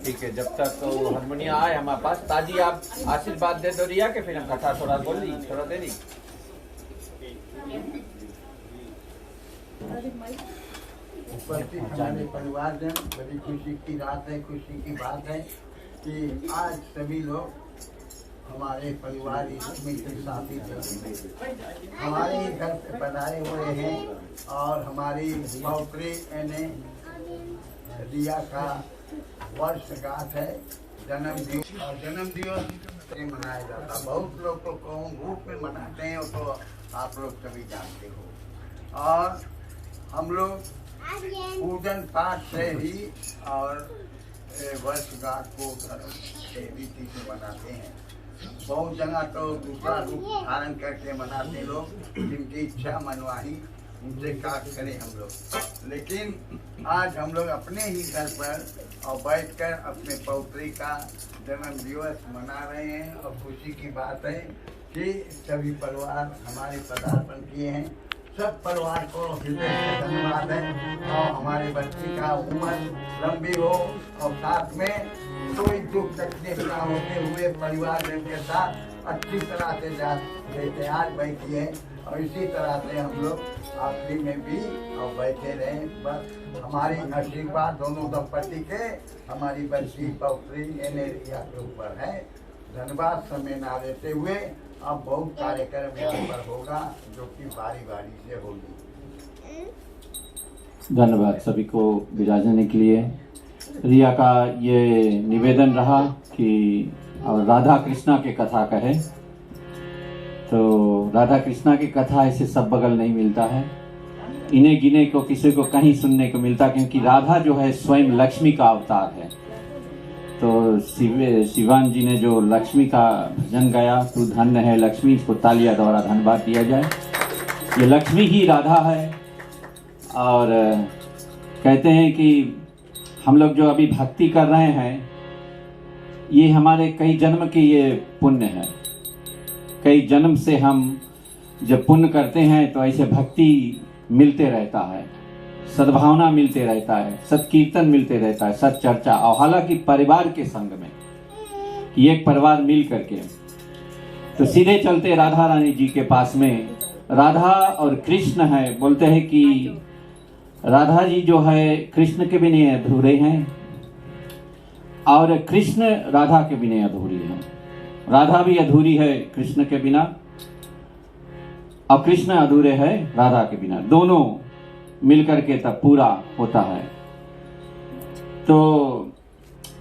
ठीक है, जब तक वो हारमोनिया आए हमारे पास, ताजी आप आशीर्वाद दे दो रिया के, फिर हम कथा थोड़ा बोल दी, थोड़ा दे दी। उपस्थित हमारे परिवारजन, बड़ी खुशी की रात है, खुशी की बात है कि आज सभी लोग हमारे परिवार मित्र साथी हमारे ही घर से पधारे हुए हैं और हमारी पौत्री रिया का वर्षगांठ है, जन्म दिवस मनाया जाता। बहुत लोग तो कौन रूप में मनाते हैं, तो आप लोग सभी जानते हो। और हम लोग पूजन पाठ से ही और वर्षगांठ को रीति से मनाते हैं। बहुत जगह तो दूसरा रूप धारण करके मनाते लोग, जिनकी इच्छा मनवाही उनसे काम करें हम लोग। लेकिन आज हम लोग अपने ही घर पर और बैठकर अपने पौत्री का जन्म दिवस मना रहे हैं। और खुशी की बात है कि सभी परिवार हमारे पदार्पण किए हैं। सब परिवार को हृदय से धन्यवाद है। और हमारे बच्ची का उम्र लंबी हो और साथ में कोई दुख तकलीफ ना होते हुए परिवार जन के साथ अच्छी तरह से जैसे आज बैठी है, और इसी तरह से हम लोग आखिरी में भी और बैठे रहे। बस हमारी आशीर्वाद दोनों दंपति के हमारी बच्ची पौत्री रिया के ऊपर है। धन्यवाद समय ना देते हुए अब बहुत कार्यक्रम यहाँ पर होगा, जो कि बारी बारी से होगी। धन्यवाद सभी को विदा देने के लिए। रिया का ये निवेदन रहा कि राधा कृष्णा के कथा कहे, तो राधा कृष्णा की कथा ऐसे सब बगल नहीं मिलता है। इन्हें गिने को किसी को कहीं सुनने को मिलता, क्योंकि राधा जो है स्वयं लक्ष्मी का अवतार है। तो शिवान जी ने जो लक्ष्मी का भजन गाया, तू धन्य है लक्ष्मी, इसको तालियां द्वारा धन्यवाद दिया जाए। ये लक्ष्मी ही राधा है। और कहते हैं कि हम लोग जो अभी भक्ति कर रहे हैं, ये हमारे कई जन्म के ये पुण्य है। कई जन्म से हम जब पुण्य करते हैं तो ऐसे भक्ति मिलते रहता है, सद्भावना मिलते रहता है, सत्कीर्तन मिलते रहता है, सत्चर्चा, और हालांकि परिवार के संग में कि एक परिवार मिल करके। तो सीधे चलते राधा रानी जी के पास में। राधा और कृष्ण है, बोलते हैं कि राधा जी जो है कृष्ण के बिना अधूरे हैं और कृष्ण राधा के बिना अधूरी है। राधा भी अधूरी है कृष्ण के बिना और कृष्ण अधूरे है राधा के बिना, दोनों मिलकर के तब पूरा होता है। तो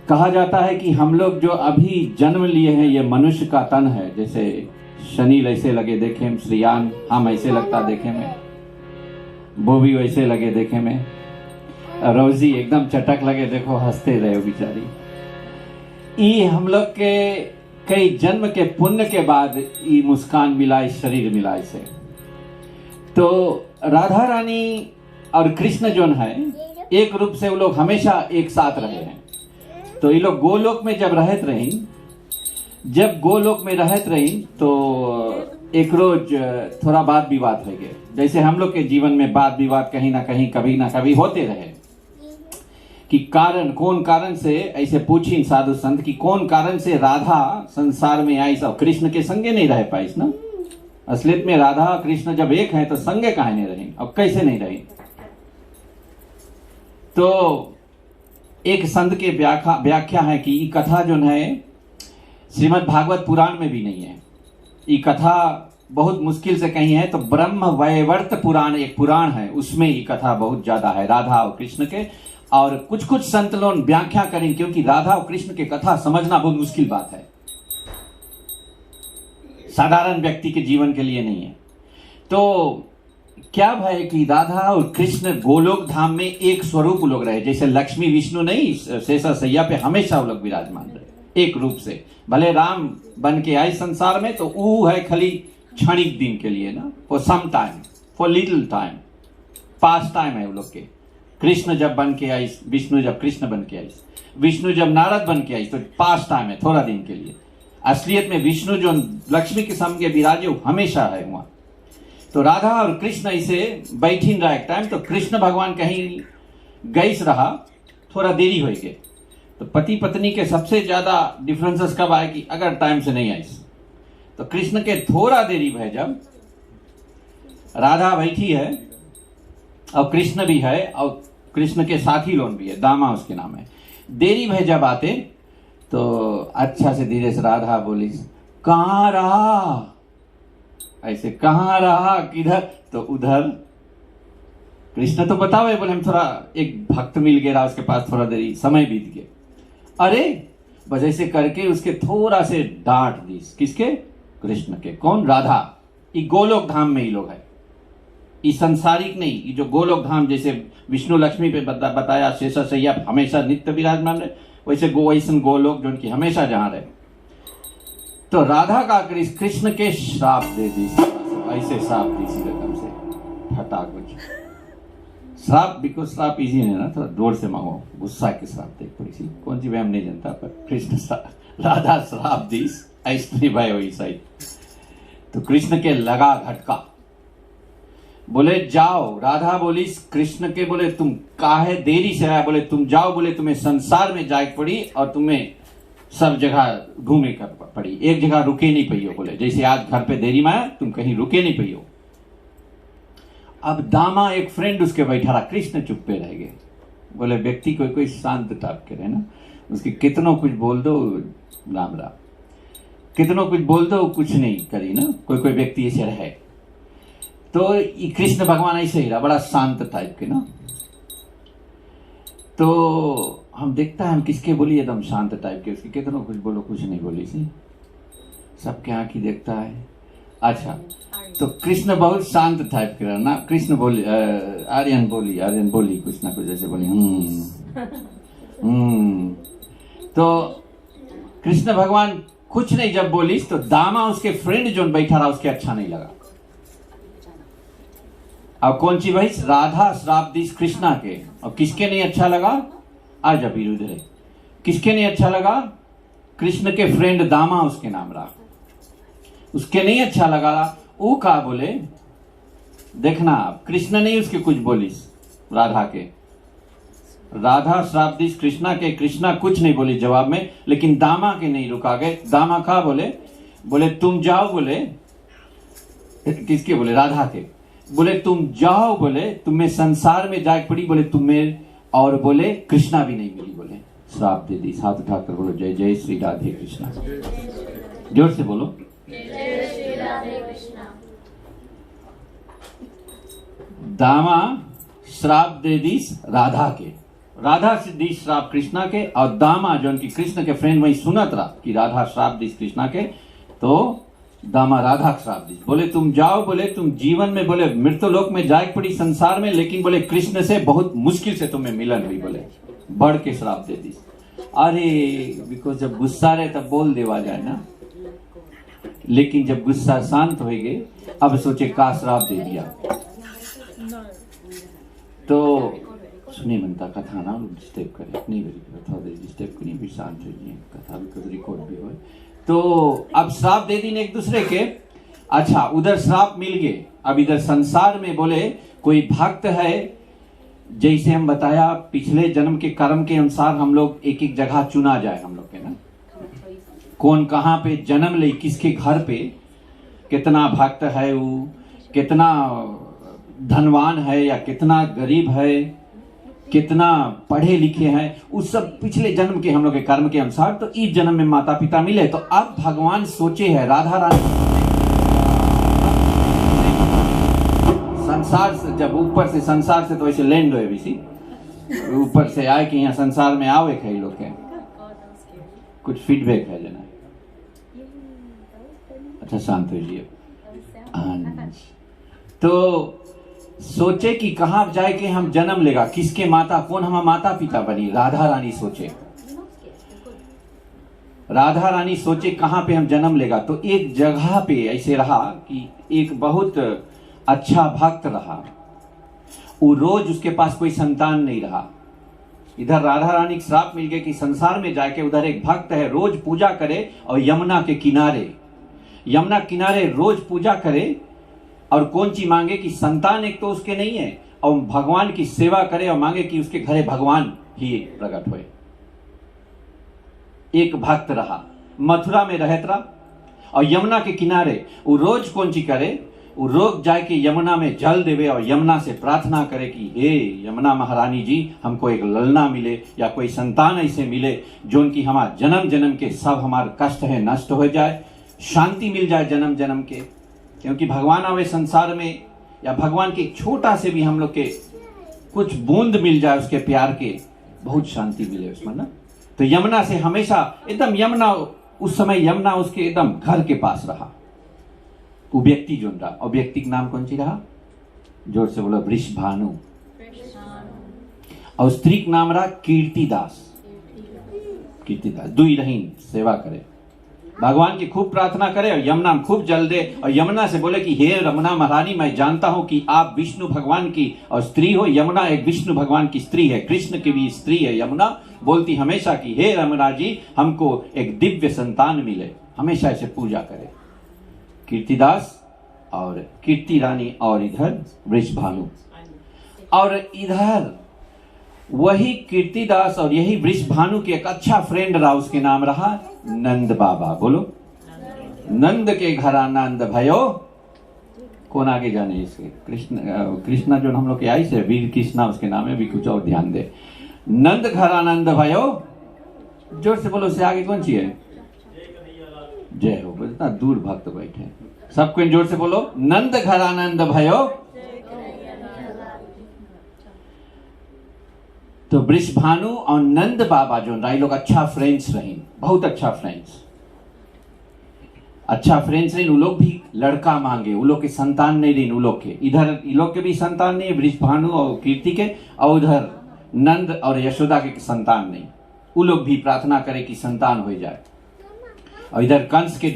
कहा जाता है कि हम लोग जो अभी जन्म लिए हैं ये मनुष्य का तन है, जैसे शनील ऐसे लगे देखे में, श्रीयान हम ऐसे लगता देखे में, बोबी वैसे लगे देखे में, रोजी एकदम चटक लगे, देखो हंसते रहे बेचारी। ये हम लोग के कई जन्म के पुण्य के बाद ये मुस्कान मिला, इस शरीर मिला इसे। तो राधा रानी और कृष्ण जो है एक रूप से वो लोग हमेशा एक साथ रहे हैं। तो ये लोग गोलोक में जब रहत रही तो एक रोज थोड़ा वाद विवाद हो गए। जैसे हम लोग के जीवन में वाद विवाद कहीं ना कहीं कभी ना कभी होते रहे कि कारण कौन कारण से, ऐसे पूछी साधु संत कि कौन कारण से राधा संसार में आई, सब कृष्ण के संगे नहीं रह पाई ना। असलियत में राधा कृष्ण जब एक है तो संगे काहे नहीं रही, अब कैसे नहीं रही। तो एक संत के व्याख्या है कि ये कथा जो है श्रीमद् भागवत पुराण में भी नहीं है। ये कथा बहुत मुश्किल से कहीं है तो ब्रह्म वैवर्त पुराण एक पुराण है, उसमें ये कथा बहुत ज्यादा है राधा और कृष्ण के। और कुछ कुछ संत लोग व्याख्या करें, क्योंकि राधा और कृष्ण के कथा समझना बहुत मुश्किल बात है, साधारण व्यक्ति के जीवन के लिए नहीं है। तो क्या है कि राधा और कृष्ण गोलोक धाम में एक स्वरूप लोग रहे, जैसे लक्ष्मी विष्णु नहीं शेषा सैया पे हमेशा वो लोग विराजमान रहे एक रूप से। भले राम बन के आए संसार में तो वो है खाली क्षणिक दिन के लिए ना, for some time, for little time, pass time है वो लोग के। कृष्ण जब बन के आई, विष्णु जब कृष्ण बन के आई, विष्णु जब नारद बन के आई तो पास टाइम है, थोड़ा दिन के लिए। असलियत में विष्णु जो लक्ष्मी के सामने विराजे वो हमेशा है वहां। तो राधा और कृष्ण ऐसे बैठीन रहा एक टाइम, तो कृष्ण भगवान कहीं गईस रहा, थोड़ा देरी हो गई। तो पति पत्नी के सबसे ज्यादा डिफरेंसेस कब आए कि अगर टाइम से नहीं आई तो कृष्ण के थोड़ा देरी है जब राधा बैठी है और कृष्ण भी है और कृष्ण के साथी लोग भी है, दामा उसके नाम है। देरी में जब आते तो अच्छा से धीरे से राधा बोली कहाँ रहा, ऐसे कहाँ रहा किधर, तो उधर। कृष्ण तो बताओ बोले हम थोड़ा एक भक्त मिल गया उसके पास, थोड़ा देरी समय बीत गया। अरे बस ऐसे करके उसके थोड़ा से डांट दी, किसके, कृष्ण के। कौन, राधा। ये गोलोक धाम में ही लोग है, ये संसारिक नहीं, ये जो गोलोक धाम जैसे विष्णु लक्ष्मी पे बताया शेषा सैया हमेशा नित्य विराजमान रहे, वैसे वैसन गोलोक जो उनकी हमेशा जहां रहे। तो राधा का कृष्ण के श्राप दे दी, ऐसे श्राप दी सी रकम से फटाक बच श्राप, बिकॉज श्राप इजी है ना, थोड़ा जोर से मांगो, गुस्सा के श्राप देख थोड़ी सी कौन सी वहम नहीं जानता, पर कृष्ण राधा श्राप दी ऐसे भाई वही सही। तो कृष्ण के लगा झटका, बोले जाओ। राधा बोली कृष्ण के, बोले तुम काहे देरी से आया, बोले तुम जाओ, बोले तुम्हें संसार में जाए पड़ी और तुम्हें सब जगह घूमे कर पड़ी, एक जगह रुके नहीं पई हो। बोले जैसे आज घर पे देरी में आया, तुम कहीं रुके नहीं पई हो। अब दामा एक फ्रेंड उसके बैठा रहा, कृष्ण चुप्पे रह गए। बोले व्यक्ति कोई कोई शांत टाइप के रहे ना, उसके कितनों कुछ बोल दो राम राम, कितनों कुछ बोल दो कुछ नहीं करी ना, कोई कोई व्यक्ति ऐसे रहे। तो कृष्ण भगवान ऐसे ही रहा, बड़ा शांत टाइप के ना। तो हम देखता है हम किसके बोली एकदम शांत टाइप के, उसके कितनों कुछ बोलो कुछ नहीं बोली सी, सबके आंख ही देखता है। अच्छा, तो कृष्ण बहुत शांत टाइप के रहा ना। कृष्ण बोली आर्यन बोली कुछ ना कुछ ऐसे बोली तो कृष्ण भगवान कुछ नहीं जब बोली तो दामा उसके फ्रेंड जो बैठा रहा उसके अच्छा नहीं लगा। अब कौन सी भाई, राधा श्राप दी कृष्णा के, और किसके नहीं अच्छा लगा, आज अभी उधर है, किसके नहीं अच्छा लगा, कृष्ण के फ्रेंड दामा उसके नाम रहा। उसके नहीं अच्छा लगा, वो का बोले, देखना आप, कृष्ण नहीं उसके कुछ बोलिस, राधा के, राधा श्राप दिस कृष्णा के, कृष्णा कुछ नहीं बोली जवाब में, लेकिन दामा के नहीं रुका गए। दामा का बोले, बोले तुम जाओ, बोले किसके बोले, राधा के, बोले तुम जाओ, बोले तुम्हें संसार में जाए पड़ी, बोले तुम्हें, और बोले कृष्णा भी नहीं मिली, बोले श्राप दे दी। हाथ उठाकर बोलो जय जय श्री राधे कृष्णा, जोर से बोलो जय श्री राधे कृष्णा। दामा श्राप दे दी राधा के, राधा से दी श्राप कृष्णा के, और दामा जो उनकी कृष्ण के फ्रेंड वही सुनत रहा कि राधा श्राप दी कृष्णा के, तो दामा राधा श्राप दी, बोले तुम जाओ, बोले तुम जीवन में, बोले मृत्युलोक में जाए पड़ी संसार में, लेकिन बोले कृष्ण से बहुत मुश्किल से तुम्हें मिलन हुई, बोले बढ़ के श्राप दे दी। अरे बिकॉज जब गुस्सा रहे तब बोल देवा जाए ना, लेकिन जब गुस्सा शांत हो गए, अब सोचे का श्राप दे दिया। तो सुनिए बनता कथा ना डिस्टर्ब करे, नहीं कथा डिस्टर्ब करिए, भी शांत रहिए, कथा भी कुछ रिकॉर्ड भी हो। तो अब श्राप दे दी एक दूसरे के। अच्छा, उधर श्राप मिल गए, अब इधर संसार में बोले कोई भक्त है, जैसे हम बताया पिछले जन्म के कर्म के अनुसार हम लोग एक एक जगह चुना जाए, हम लोग के ना, कौन कहाँ पे जन्म ले, किसके घर पे, कितना भक्त है वो, कितना धनवान है या कितना गरीब है, कितना पढ़े लिखे हैं, उस सब पिछले जन्म के हम लोग के कर्म के अनुसार। तो इस जन्म में माता पिता मिले, तो अब भगवान सोचे है, राधा रानी संसार से, जब ऊपर से संसार से तो ऐसे लैंड हो भी सी, ऊपर से आए कि यहाँ संसार में आओ, एक है लोग के कुछ फीडबैक है जना। अच्छा शांत हो जाइए। तो सोचे कि कहाँ जाए के हम जन्म लेगा, किसके माता, कौन हम माता पिता बनी। राधा रानी सोचे, राधा रानी सोचे कहाँ पे हम जन्म लेगा। तो एक जगह पे ऐसे रहा कि एक बहुत अच्छा भक्त रहा, वो रोज उसके पास कोई संतान नहीं रहा। इधर राधा रानी को श्राप मिल गया कि संसार में जाके, उधर एक भक्त है रोज पूजा करे, और यमुना के किनारे, यमुना किनारे रोज पूजा करे, और कौन ची मांगे कि संतान एक तो उसके नहीं है, और भगवान की सेवा करे, और मांगे कि उसके घरे भगवान ही प्रकट होए। एक भक्त रहा, मथुरा में रहता रहा, और यमुना के किनारे वो रोज कौन ची करे, वो रोज जाके यमुना में जल देवे, और यमुना से प्रार्थना करे कि हे यमुना महारानी जी, हमको एक ललना मिले, या कोई संतान ऐसे मिले जो उनकी हमारा जन्म जन्म के सब हमारे कष्ट है नष्ट हो जाए, शांति मिल जाए जन्म जन्म के। क्योंकि भगवान आवे संसार में, या भगवान के छोटा से भी हम लोग के कुछ बूंद मिल जाए उसके प्यार के, बहुत शांति मिले उसमें ना। तो यमुना से हमेशा एकदम, यमुना उस समय यमुना उसके एकदम घर के पास रहा, वो व्यक्ति जो रहा। और व्यक्ति का नाम कौन सी रहा, जोर से बोलो, वृषभानु। और स्त्री का नाम रहा कीर्तिदास। कीर्तिदास दुई रहीन सेवा करे, भगवान की खूब प्रार्थना करे, और यमुना में खूब जल दे, और यमुना से बोले कि हे यमुना महारानी, मैं जानता हूं कि आप विष्णु भगवान की और स्त्री हो। यमुना एक विष्णु भगवान की स्त्री है, कृष्ण की भी स्त्री है। यमुना बोलती हमेशा कि हे यमुना जी, हमको एक दिव्य संतान मिले, हमेशा ऐसे पूजा करे। कीर्तिदास और कीर्ति रानी, और इधर वृषभानु, और इधर वही कीर्तिदास और यही वृषभानु के एक अच्छा फ्रेंड रहा, उसके नाम रहा नंद बाबा। बोलो, नंद के घर आनंद भयो। कौन आगे जाने इसके, कृष्णा जो हम लोग के आई से वीर कृष्णा उसके नाम है, भी कुछ और ध्यान दे। नंद घर आनंद भयो, जोर से बोलो, से आगे कौन सी है, जय हो। इतना दूर भक्त बैठे, सबको जोर से बोलो, नंद घर आनंद भयो। तो वृषभानु और नंद बाबा जो राय लोग अच्छा फ्रेंड्स रहे, बहुत अच्छा फ्रेंड्स, अच्छा फ्रेंड्स रहे। वो लोग भी लड़का मांगे, वो लोग के संतान नहीं रही, वो लोग के इधर ये लोग के भी संतान नहीं, वृषभानु और कीर्ति के, और उधर नंद और यशोदा के संतान नहीं। वो लोग भी प्रार्थना करे कि संतान हो जाए। और इधर कंस के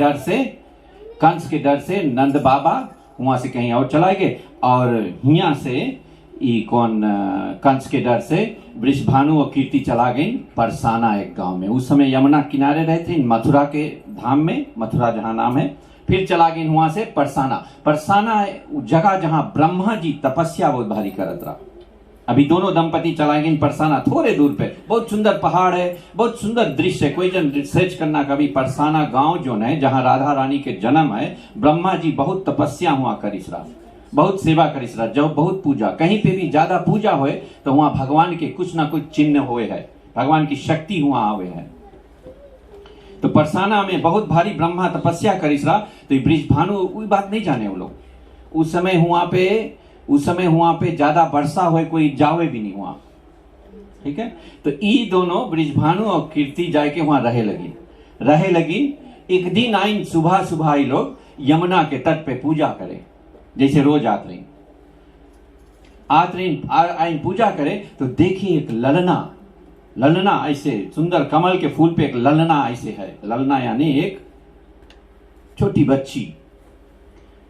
डर से नंद बाबा वहां से कहीं और चला गए, और यहाँ से कंस के डर से वृषभानु और कीर्ति चला गई परसाना एक गांव में। उस समय यमुना किनारे रहते, मथुरा के धाम में, मथुरा जहां नाम है, फिर चला गई वहां से परसाना। परसाना जगह जहां ब्रह्मा जी तपस्या बहुत भारी करत रहा। अभी दोनों दंपति चला गए परसाना, थोड़े दूर पे बहुत सुंदर पहाड़ है, बहुत सुंदर दृश्य है। कोई जन रिसर्च करना कभी परसाना गांव जो है जहां राधा रानी के जन्म है, ब्रह्मा जी बहुत तपस्या हुआ करिस रहा, बहुत सेवा करिस रहा, जो बहुत पूजा, कहीं पे भी ज्यादा पूजा होए तो वहां भगवान के कुछ ना कुछ चिन्ह हुए है, भगवान की शक्ति हुआ आवे है। तो परसाना में बहुत भारी ब्रह्मा तपस्या करिस रहा। तो ब्रिजभानु वही बात नहीं जाने वो लोग, उस समय हुआ पे ज्यादा वर्षा हुए, कोई जावे भी नहीं हुआ, ठीक है। तो ई दोनों ब्रिजभानु और कीर्ति जाके वहां रहे लगी। एक दिन आइन सुबह सुबह ये लोग यमुना के तट पे पूजा करे, जैसे रोज आत रही आइन पूजा करे। तो देखिए एक ललना ऐसे सुंदर कमल के फूल पे एक ललना ऐसे है, ललना यानी एक छोटी बच्ची।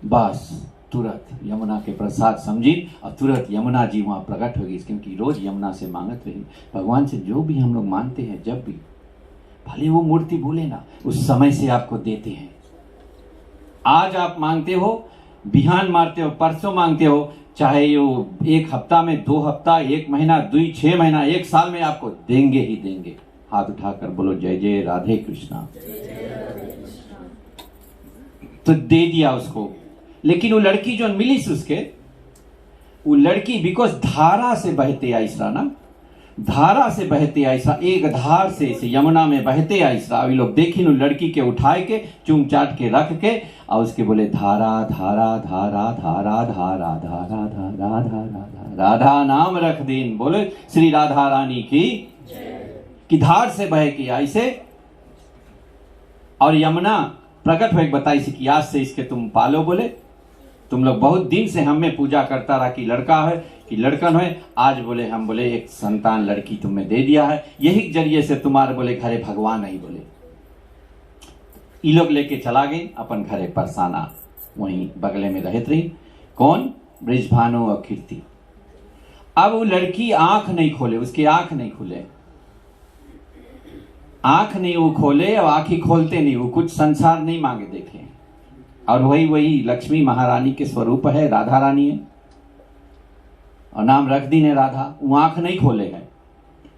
बस तुरंत यमुना के प्रसाद समझी और तुरंत यमुना जी वहां प्रकट हो गई, क्योंकि रोज यमुना से मांगत रही भगवान से जो भी हम लोग मानते हैं, जब भी भले वो मूर्ति भूले ना, उस समय से आपको देते हैं। आज आप मांगते हो, बिहान मारते हो, परसों मांगते हो, चाहे वो एक हफ्ता में, 2 हफ्ता, 1 महीना, 2-6 महीना, 1 साल में आपको देंगे ही देंगे। हाथ उठाकर बोलो जय जय राधे कृष्णा। तो दे दिया उसको। लेकिन वो लड़की जो मिली उसके, वो लड़की बिकॉज धारा से बहते आइसरा ना, धारा से बहते आइसरा, एक धार से यमुना में बहते आइसरा। ये लोग देखी नु लड़की के उठाए के चूम चाट के रख के और उसके बोले धारा धारा धारा धारा धारा धारा धारा धारा राधा नाम रख दीन। बोले श्री राधा रानी की धार से बह के ऐसे। और यमुना प्रकट हो बताई कि आज से इसके तुम पालो। बोले तुम लोग बहुत दिन से हमें पूजा करता रहा कि लड़का है कि लड़कन है, आज बोले हम बोले एक संतान लड़की तुम्हें दे दिया है, यही जरिए से तुम्हारे बोले घरे भगवान नहीं। बोले ये लोग लेके चला गए अपन घरे परसाना, वहीं बगले में रहत रही। कौन? ब्रिजभानु और कीर्ति। अब वो लड़की आंख नहीं खोले, उसकी आंख नहीं खुले, आंख नहीं वो खोले और आंख ही खोलते नहीं, वो कुछ संसार नहीं मांगे देखे। और वही लक्ष्मी महारानी के स्वरूप है, राधा रानी है और नाम रख दी ने राधा। वो आंख नहीं खोले हैं।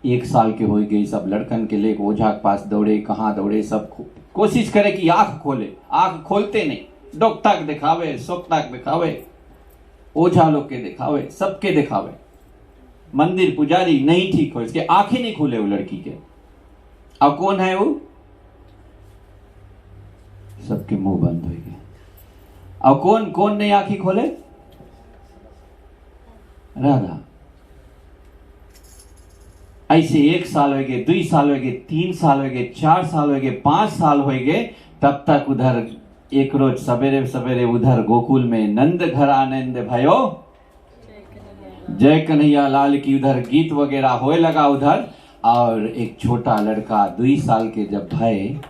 1 साल के हो गए, सब लड़कन के लेके ओझा के पास दौड़े, कहाँ दौड़े, सब कोशिश करे कि आंख खोले, आंख खोलते नहीं। डॉक तक दिखावे, सोक तक दिखावे, ओझा लोग के दिखावे, सबके दिखावे, मंदिर पुजारी नहीं ठीक हो, इसके आंखें नहीं खुले वो लड़की के। अब कौन है वो? सबके मुंह बंद हो गए। अब कौन नहीं आंखें खोले? राधा। ऐसे 1 साल हो गए, 2 साल हो गए, 3 साल हो गए, 4 साल हो गए, 5 साल हो गए। तब तक उधर एक रोज सवेरे सवेरे उधर गोकुल में नंद घर आनंद भयो, जय कन्हैया लाल की उधर गीत वगैरह होए लगा उधर। और एक छोटा लड़का 2 साल के जब भय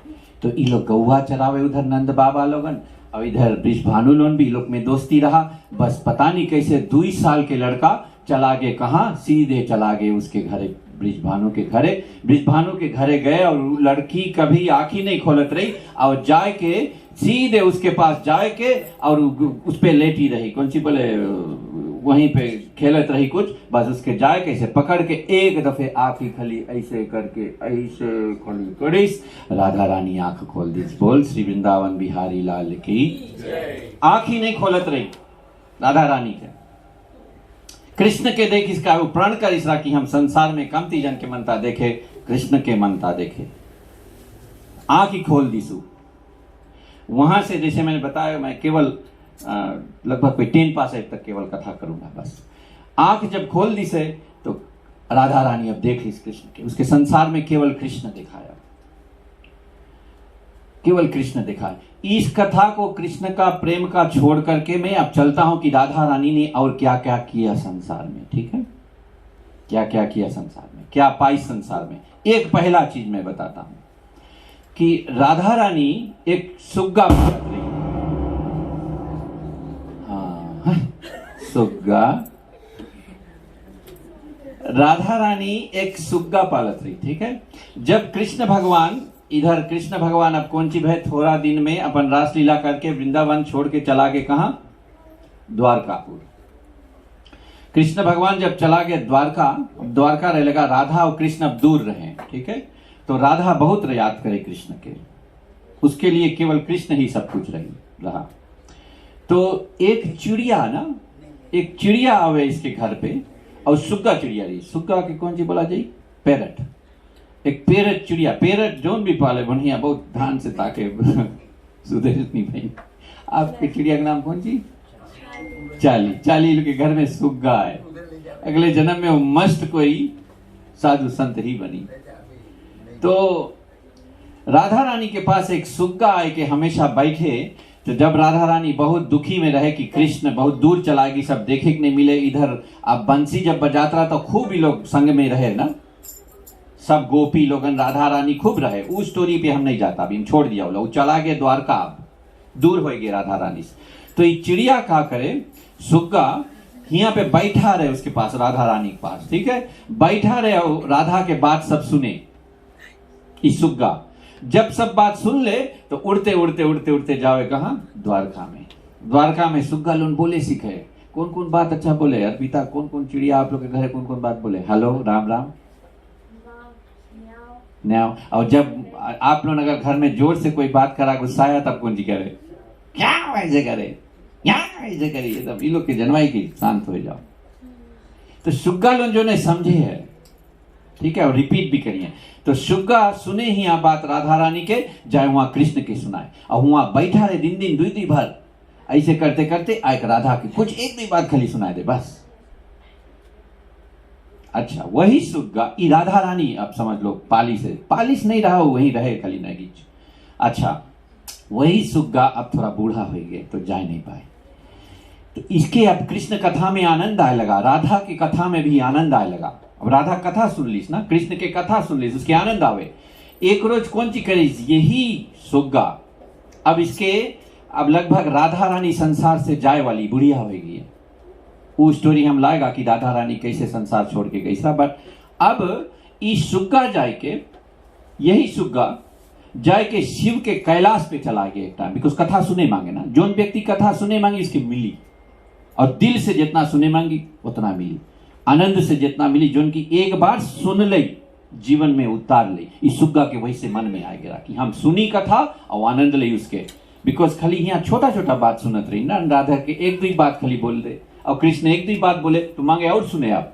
तो ये लोग गौवा चरावे उधर नंद बाबा लोगन, और इधर ब्रिजभानु लोन भी लोग में दोस्ती रहा। बस पता नहीं कैसे 2 साल के लड़का चला गए, कहाँ? सीधे चला गए उसके घरे, ब्रिजभानु के घरे। ब्रिजभानु के घरे गए और लड़की कभी आंखी नहीं खोलत रही, और जाए के सीधे उसके पास जाए के और उस पे लेटी रही, कौन सी बोले वहीं पे खेलत रही कुछ। बस उसके जाए के ऐसे पकड़ के एक दफे आंखी खली ऐसे करके ऐसे खोली करिस, राधा रानी आंख खोल दी। बोल श्री वृंदावन बिहारी लाल की। आंखी नहीं खोलत रही राधा रानी के। कृष्ण के देख इसका वो प्रण कर इसरा कि हम संसार में कमती जन के मनता देखे, कृष्ण के मनता देखे। आंख ही खोल दी सु। वहां से जैसे मैंने बताया, मैं केवल लगभग कोई 10 पास तक केवल कथा करूंगा बस। आंख जब खोल दी से तो राधा रानी अब देख इस कृष्ण के, उसके संसार में केवल कृष्ण दिखाया, केवल कृष्ण दिखाया। इस कथा को कृष्ण का प्रेम का छोड़ करके मैं अब चलता हूं कि राधा रानी ने और क्या क्या किया संसार में। ठीक है, क्या क्या किया संसार में, क्या पाई संसार में। एक पहला चीज मैं बताता हूं कि राधा रानी एक सुग्गा पालत रही। हाँ, सुग्गा। राधा रानी एक सुग्गा पालत रही। ठीक है, जब कृष्ण भगवान इधर कृष्ण भगवान अब कौन सी है, थोड़ा दिन में अपन रासलीला करके वृंदावन छोड़ के चला गए कहा, द्वारकापुर। कृष्ण भगवान जब चला गए द्वारका, द्वारका रह लगा, राधा और कृष्ण अब दूर रहे, ठीक है। तो राधा बहुत याद करे कृष्ण के, उसके लिए केवल कृष्ण ही सब कुछ रहा। तो एक चिड़िया ना, एक चिड़िया आवे इसके घर पे, और सुग्गा चिड़िया रही, सुग्गा के कौन सी बोला जाए, पैरट, एक पैरट चिड़िया, पैरट जोन भी पाले बढ़िया, बहुत ध्यान से ताके सुदेश नहीं भाई। आपके चिड़िया का नाम कौन सी, चाली, चाली के घर में सुग्गा है, अगले जन्म में वो मस्त कोई साधु संत ही बनी। तो राधा रानी के पास एक सुग्गा आए के हमेशा बैठे। तो जब राधा रानी बहुत दुखी में रहे कि कृष्ण बहुत दूर चलाएगी, सब देखे कि नहीं मिले, इधर अब बंसी जब बजाता रहा तो खूब ही लोग संग में रहे ना, सब गोपी लोगन, राधा रानी खूब रहे। उस स्टोरी पे हम नहीं जाता, अभी हम छोड़ दिया, वो चला गया द्वारका, दूर हो गए राधा रानी से। तो ये चिड़िया क्या करे, सुग्गा यहाँ पे बैठा रहे उसके पास, राधा रानी के पास, ठीक है, बैठा रहे और राधा के बात सब सुने। इस सुग्गा जब सब बात सुन ले तो उड़ते उड़ते उड़ते उड़ते जावे कहा, द्वारका में। द्वारका में सुग्गा लोन बोले सीखे, कौन कौन बात अच्छा बोले, अर्पिता कौन कौन चिड़िया आप लोग के घर कौन कौन बात बोले, हेलो, राम राम, न्याव। और जब आप लोग अगर घर में जोर से कोई बात करा, गुस्सा आया, तब कौन जी करे, क्या ऐसे करे, क्या ऐसे करिए, तब ये लोग के जनवाई की शांत हो जाओ। तो सुग्गा लोग जो ने समझे है, ठीक है, और रिपीट भी करिए। तो सुग्गा सुने ही यहाँ बात राधा रानी के, जाए वहां कृष्ण के सुनाए, और वहां बैठा रहे दिन दिन दुई भर, ऐसे करते करते एक राधा की कुछ एक दो बात खाली सुनाए दे बस। अच्छा, वही सुग्गा ई राधा रानी, अब समझ लो पालिश नहीं रहा, वही रहे खाली नगीच। अच्छा, वही सुग्गा अब थोड़ा बूढ़ा हो गए तो जा नहीं पाए। तो इसके अब कृष्ण कथा में आनंद आए लगा, राधा की कथा में भी आनंद आए लगा। अब राधा कथा सुन लीस ना, कृष्ण के कथा सुन लीस, उसके आनंद आवे। एक रोज कौन सी करीस, यही सुग्गा अब इसके, अब लगभग राधा रानी संसार से जाए वाली बुढ़िया हो गई है। वो स्टोरी हम लाएगा कि राधा रानी कैसे संसार छोड़ के गई था। बट अब इस सुग्गा जाए के, यही सुग्गा जाए के शिव के कैलाश पे चला गया एक टाइम, बिकॉज कथा सुने मांगे ना, जोन व्यक्ति कथा सुने मांगी इसके मिली, और दिल से जितना सुने मांगी उतना मिली, आनंद से जितना मिली, जोन की एक बार सुन ले जीवन में उतार ले। इस सुग्गा के वही से मन में आ गया कि हम सुनी कथा और आनंद ले उसके, बिकॉज खाली यहाँ छोटा छोटा बात सुनत रही ना, राधा के एक दो बात खाली बोल दे, और कृष्ण एक दो बात बोले तो मांगे और सुने। आप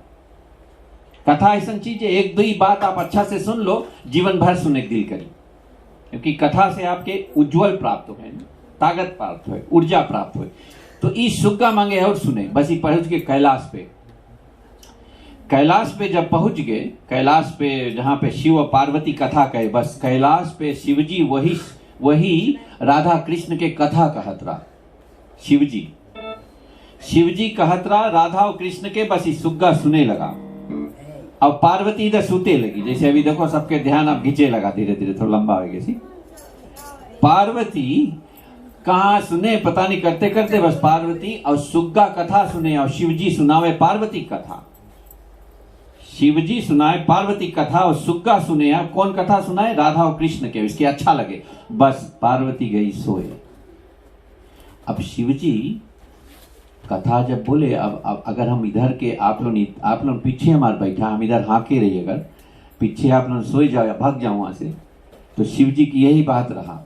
कथा ऐसा चीज है, एक दो बात आप अच्छा से सुन लो, जीवन भर सुने दिल करी, क्योंकि कथा से आपके उज्जवल प्राप्त हो, ताकत प्राप्त हो, ऊर्जा प्राप्त हो। तो इस सुग्गा मांगे और सुने, बस ही पहुंच गए कैलाश पे। कैलाश पे जब पहुंच गए, कैलाश पे जहां पे शिव और पार्वती कथा कहे, बस कैलाश पे शिवजी वही राधा कृष्ण के कथा कहत रहा। शिवजी कहत रहा राधा और कृष्ण के, बस इस सुग्गा सुने लगा। अब पार्वती इधर सूते लगी, जैसे अभी देखो सबके ध्यान अब खींचे लगा, धीरे धीरे थोड़ा लंबा हो गया। पार्वती कहाँ सुने पता नहीं, करते करते बस पार्वती और सुग्गा कथा सुने, और शिवजी सुनावे पार्वती कथा। शिवजी सुनाए पार्वती कथा और सुग्गा सुने। अब कौन कथा सुनाए, राधा और कृष्ण के, इसके अच्छा लगे, बस पार्वती गई सोए। अब शिवजी कथा जब बोले, अब अगर हम इधर के, आप लोग पीछे हमारे बैठा, हम इधर हाँके रही, अगर पीछे आप लोग सोए जाओ या भाग जाओ वहां से, तो शिवजी की यही बात रहा।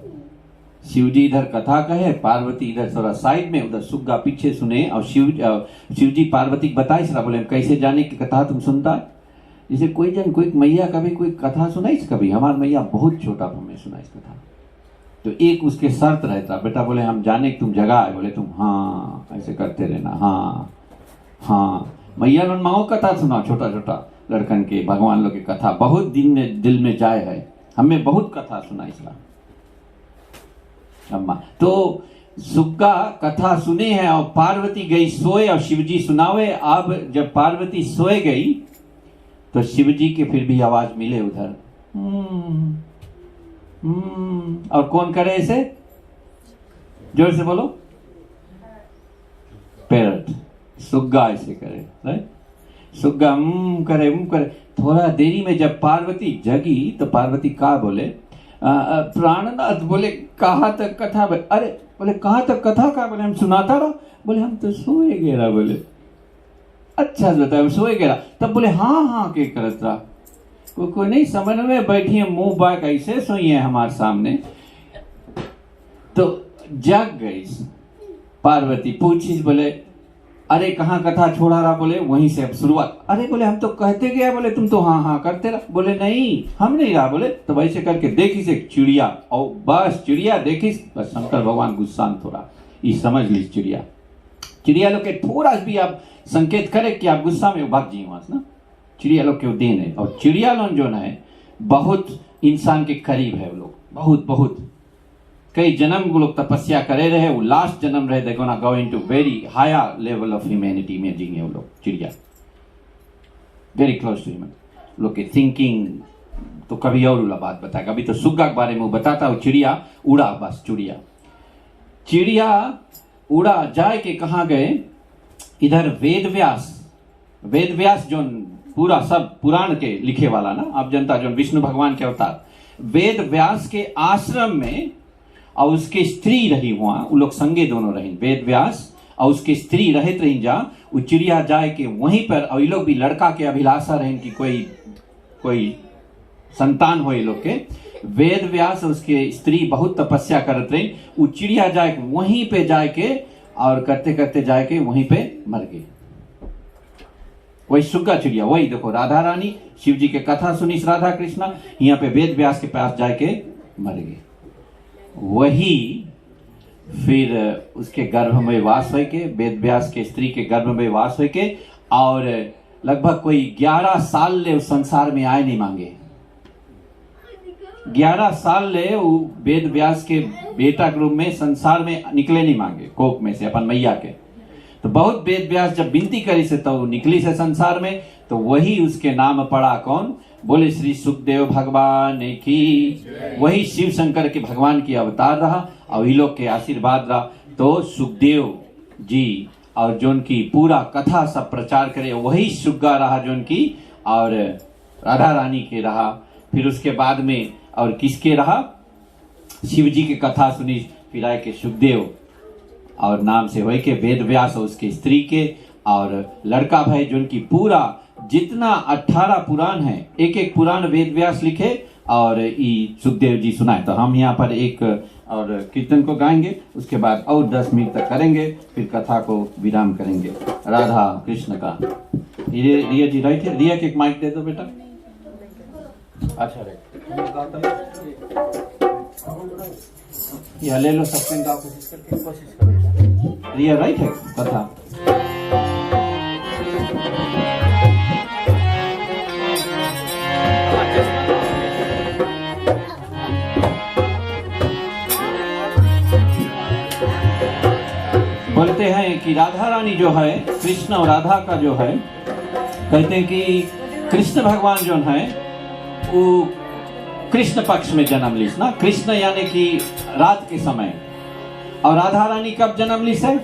शिवजी इधर कथा कहे, पार्वती इधर थोड़ा साइड में, उधर सुग्गा पीछे सुने, और शिवजी पार्वती को बताए, सरा बोले कैसे जाने की कथा तुम सुनता है। जैसे कोई मैया कभी कोई कथा सुनाई, कभी हमार मैया बहुत छोटा हमें सुनाई कथा, तो एक उसके शर्त रहता, बेटा बोले हम जाने कि तुम जगह आए, बोले तुम हाँ ऐसे करते रहना, हाँ हाँ। मैया लोग माओ कथा सुनाओ, छोटा छोटा लड़कन के, भगवान लोग की कथा बहुत दिल में जाए है, हमें बहुत कथा सुनाई सला अम्मा। तो सुग्गा कथा सुने हैं और पार्वती गई सोए और शिवजी सुनावे। अब जब पार्वती सोए गई तो शिवजी के फिर भी आवाज मिले उधर, और कौन करे ऐसे, जोर से बोलो, पैरट, सुग्गा ऐसे करे, राइट, सुग्गा करे करे। थोड़ा देरी में जब पार्वती जगी तो पार्वती का बोले, प्राणनाथ बोले कहाँ तक कथा, अरे बोले कहाँ तक कथा का, बोले हम सुनाता रहा, बोले हम तो सोए गए, बोले अच्छा बताया सोए गया। तब बोले हाँ हाँ के करत रहा, कोई नहीं समझ में बैठी है, मुंह बाक ऐसे सोई है हमारे सामने। तो जाग गई पार्वती, पूछी बोले अरे कहाँ कथा छोड़ा रहा, बोले वहीं से अब शुरुआत। अरे बोले हम तो कहते गए, बोले तुम तो हाँ हाँ करते रहा, बोले नहीं हम नहीं रहा, बोले तो वैसे करके देखी से चिड़िया, और बस चिड़िया देखी, बस शंकर भगवान गुस्सा थोड़ा ये समझ ली चिड़िया, चिड़िया लोग के थोड़ा भी आप संकेत करे कि आप गुस्सा में भाग जी वहां से ना, चिड़िया लोग के देन है। और चिड़िया लोग जो है बहुत इंसान के करीब है, वो लोग बहुत बहुत कई जन्म वो लोग तपस्या करे रहे, वो लास्ट जन्म रहे, देखो ना go into very higher level of humanity में जींगे वो लोग चिड़िया, वेरी क्लोज टू ह्यूमन लोग के थिंकिंग। तो कभी और बात बताएगा, अभी तो सुग्गा के बारे में बताता हूँ। चिड़िया उड़ा, बस चिड़िया उड़ा जाए के कहाँ गए, इधर वेद व्यास जो पूरा सब पुराण के लिखे वाला ना, आप जनता जो विष्णु भगवान के अवतार, वेद व्यास के आश्रम में, और उसके स्त्री रही हुआ, वो लोग संगे दोनों रही, वेद व्यास और उसकी स्त्री रहत रही जा, वो चिड़िया जाए के वहीं पर, और ये लोग भी लड़का के अभिलाषा रहे कि कोई संतान हो ये लोग के। वेद व्यास और उसके स्त्री बहुत तपस्या करत रही, वो चिड़िया जाए वहीं पे जाए के, और करते करते जाए के वहीं पे मर गए। वही सुग्गा चिड़िया, वही देखो राधा रानी शिव जी के कथा सुनी राधा कृष्णा, यहाँ पे वेद व्यास के पास जाए के मर गए। वही फिर उसके गर्भ में वास हो के, वेद व्यास के स्त्री के गर्भ में वास हो के, और लगभग कोई 11 साल ले उस संसार में आए नहीं मांगे। 11 साल ले वो वेद व्यास के बेटा के रूप में संसार में निकले नहीं मांगे, कोक में से अपन मैया के। तो बहुत वेद व्यास जब विनती करी से तो निकली से संसार में, तो वही उसके नाम पड़ा कौन, बोले श्री सुखदेव भगवान की, वही शिव शंकर के भगवान की अवतार रहा, और ये लोग के आशीर्वाद रहा। तो सुखदेव जी और जो उनकी पूरा कथा सब प्रचार करे, वही सुग्गा रहा जो उनकी, और राधा रानी के रहा। फिर उसके बाद में और किसके रहा, शिव जी की कथा सुनी, फिर आए के सुखदेव और नाम से वही के वेद व्यास और उसके स्त्री के, और लड़का भाई जो उनकी पूरा जितना 18 पुराण है, एक एक पुराण वेद व्यास लिखे और ये सुखदेव जी सुनाए। तो हम यहाँ पर एक और कीर्तन को गाएंगे, उसके बाद और 10 मिनट तक करेंगे, फिर कथा को विराम करेंगे। राधा कृष्ण का। रिया जी राइट है, रिया के एक माइक दे दो बेटा। अच्छा यह ले लो, सबके गाओ, कोशिश करो। रिया राइट है कथा। बोलते हैं कि राधा रानी जो है, कृष्ण और राधा का जो है, कहते हैं कि कृष्ण भगवान जो है वो कृष्ण पक्ष में जन्म लीस ना, कृष्ण यानी कि रात के समय, और राधा रानी कब जन्म लीस है,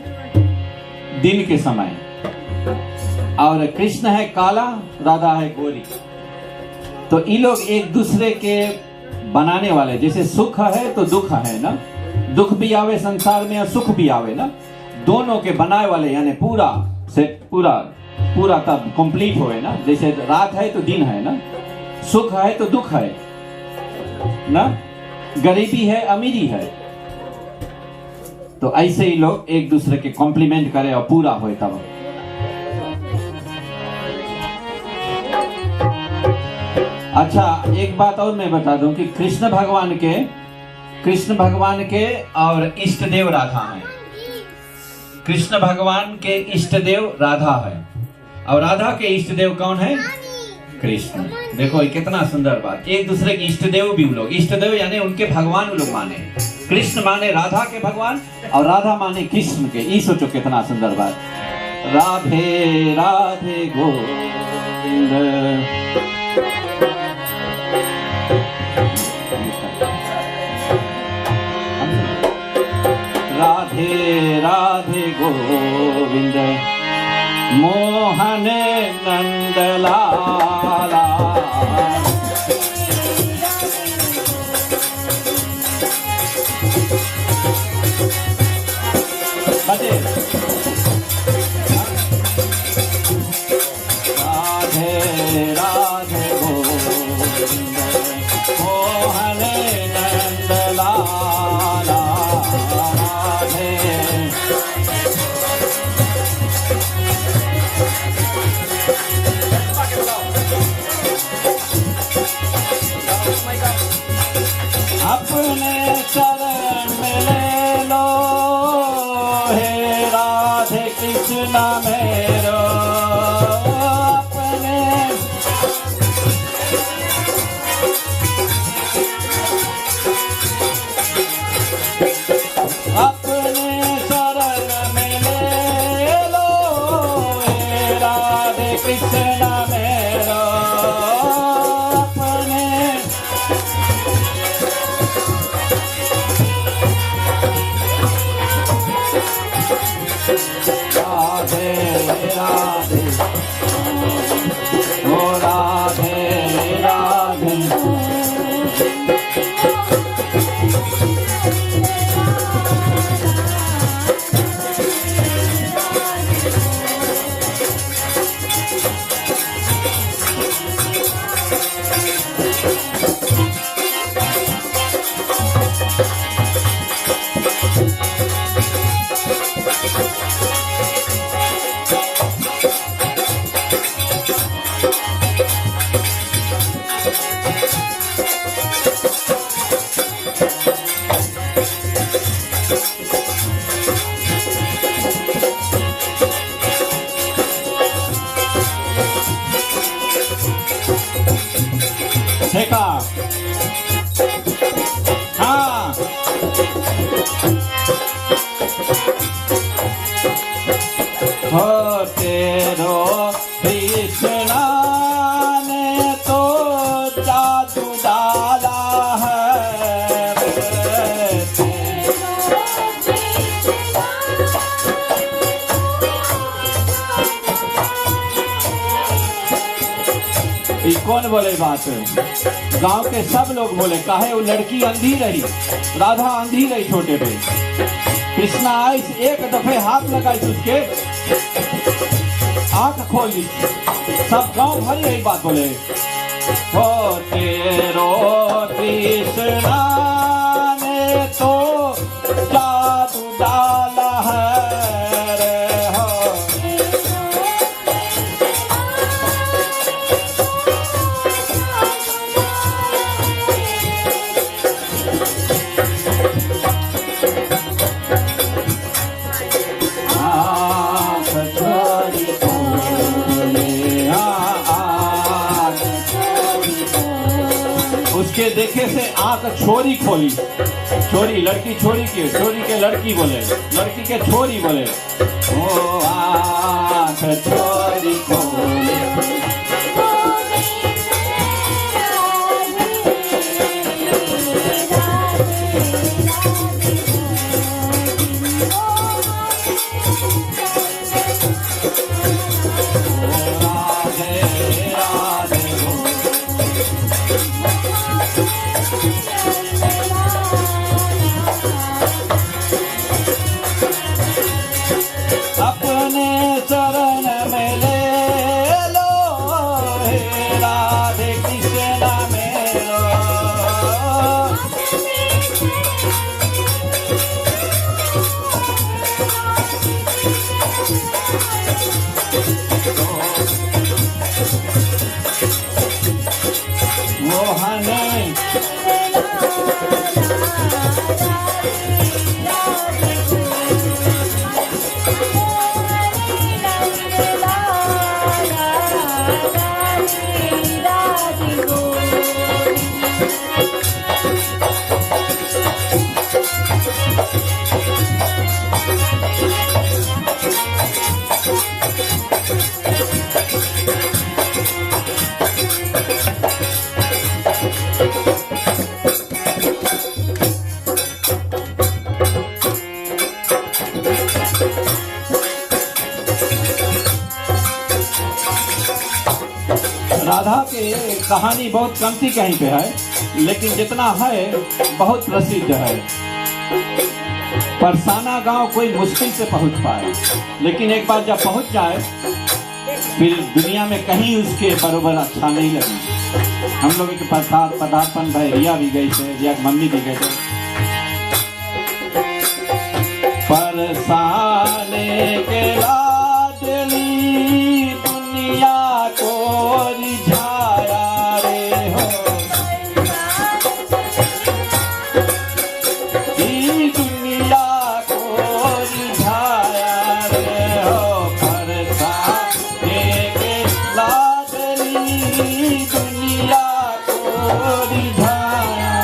दिन के समय। और कृष्ण है काला, राधा है गोरी। तो ये लोग एक दूसरे के बनाने वाले, जैसे सुख है तो दुख है ना, दुख भी आवे संसार में और सुख भी आवे ना, दोनों के बनाए वाले, यानी पूरा सेट पूरा तब कंप्लीट होए ना। जैसे रात है तो दिन है ना, सुख है तो दुख है ना, गरीबी है अमीरी है। तो ऐसे ही लोग एक दूसरे के कॉम्प्लीमेंट करे और पूरा होए तब। अच्छा एक बात और मैं बता दूं कि कृष्ण भगवान के और इष्ट देव राधा है। कृष्ण भगवान के इष्ट देव राधा है, और राधा के इष्ट देव कौन है, कृष्ण। देखो ये कितना सुंदर बात, एक दूसरे के इष्ट देव भी लोग, इष्ट देव यानी उनके भगवान लोग माने। कृष्ण माने राधा के भगवान और राधा माने कृष्ण के। ये सोचो कितना सुंदर बात। राधे राधे गोविंद, राधे राधे गोविंद, मोहन नंद लाला, राधे राधे ओ राधे राधे देखा हाँ हो तेरो कृष्णा ने तो जादू डाला है ये कौन बोले बात गांव के सब लोग बोले काहे वो लड़की अंधी रही राधा अंधी रही छोटे पे कृष्णा आई एक दफे हाथ लगाई उसके आंख खोल दी सब गांव भर यही बात बोले हो तेरो कृष्णा ने तो जादू डाला है रे हो उसके देखे से आंख छोरी खोली छोरी लड़की छोरी के लड़की बोले लड़की के छोरी बोले ओ आंख छोरी खोली अपने चरण में ले लो हे राधे कृष्ण मेरो मोहन राधा के कहानी बहुत कमती कहीं पे है लेकिन जितना है बहुत प्रसिद्ध है परसाना गांव कोई मुश्किल से पहुंच पाए लेकिन एक बार जब पहुंच जाए फिर दुनिया में कहीं उसके बरोबर अच्छा नहीं लगी हम लोग के पदार्पण भाई रिया भी गई थे रिया की मम्मी भी गए थे परसाने के लाडली दुनिया को रिझाया रे हो ई दुनिया को रिझाया रे हो परसाने के लाडली दुनिया को रिझाया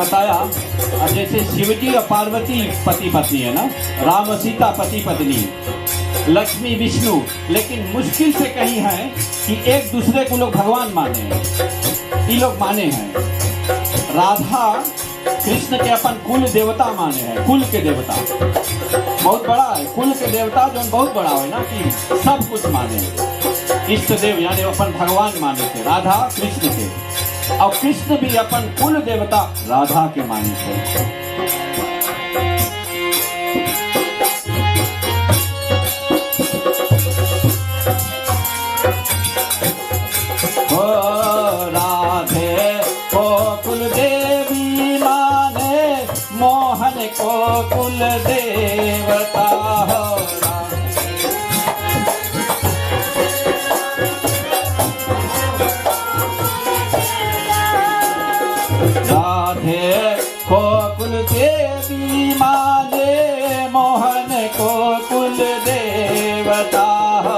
बताया, अब जैसे शिवजी और पार्वती पति पत्नी है ना, राम और सीता पति पत्नी, लक्ष्मी विष्णु, लेकिन मुश्किल से कहीं है कि एक दूसरे को लोग भगवान माने हैं, ये लोग माने हैं। राधा कृष्ण के अपन कुल देवता माने हैं, कुल के देवता बहुत बड़ा है, कुल के देवता जो बहुत बड़ा है ना, कि सब कुछ माने, इष्ट देव यानी अपन भगवान माने थे राधा कृष्ण के, और कृष्ण भी अपन कुल देवता राधा के माने थे। को कुल देवता हो राधे को कुल देवी माने, मोहन को कुल देवता हो।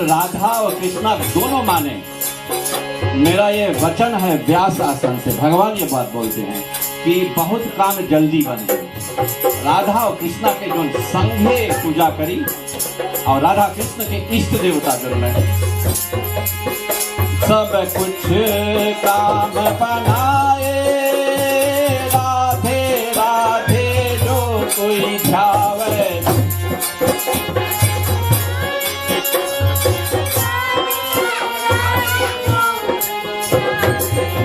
राधा और कृष्णा दोनों माने। मेरा ये वचन है व्यास आसन से, भगवान ये बात बोलते हैं कि बहुत काम जल्दी बन गई। राधा और कृष्णा के जो संघे पूजा करी और राधा कृष्ण के इष्ट देवता जो है, सब कुछ काम बनाए, राधे राधे जो कोई ध्यावे।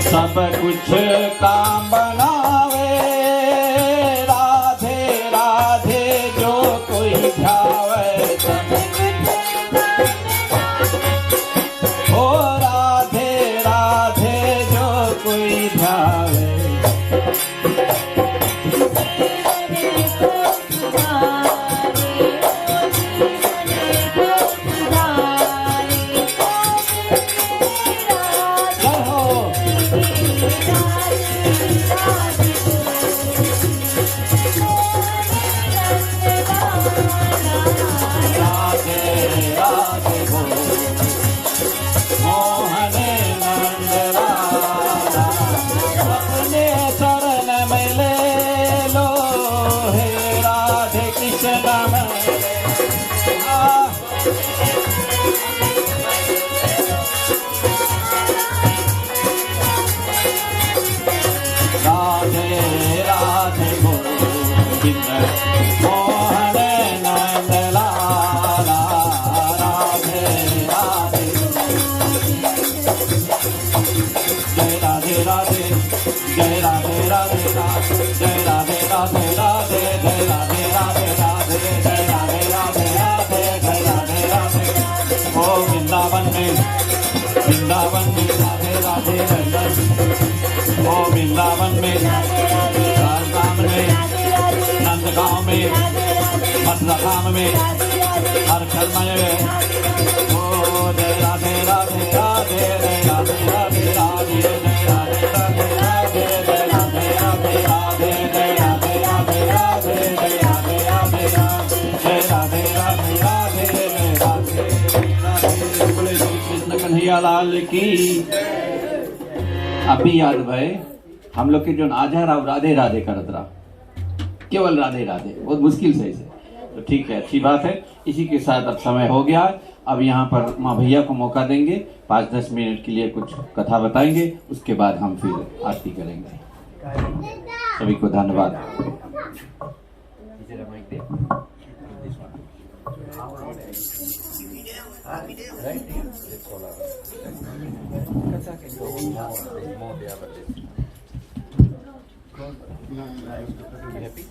सब कुछ काम बनावे, राधे राधे जो कोई ध्यावे। ओ राधे राधे जो कोई ध्यावे। जय राधे राधे राधे, जय राधे राधे राधे, जय राधे राधे राधे। वृंदावन में, राजधाम में, नंदगांव में, मथुरा धाम में, हर खरमय में। ओ जय राधे राधे राधे जय राधे राधे राधे जय राधे राधे राधे जय राधे राधे राधे जय राधे राधे राधे जय राधे राधे राधे जय राधे राधे राधे जय राधे राधे। बोले श्री कृष्ण कन्हैया लाल की। अभी याद भाई हम लोग के जो आजा राव राधे राधे करत रहा, केवल राधे राधे, बहुत मुश्किल से इसे। तो ठीक है, अच्छी बात है। इसी के साथ अब समय हो गया। अब यहाँ पर माँ भैया को मौका देंगे, 5-10 मिनट के लिए कुछ कथा बताएंगे, उसके बाद हम फिर आरती करेंगे। सभी को धन्यवाद। Happy?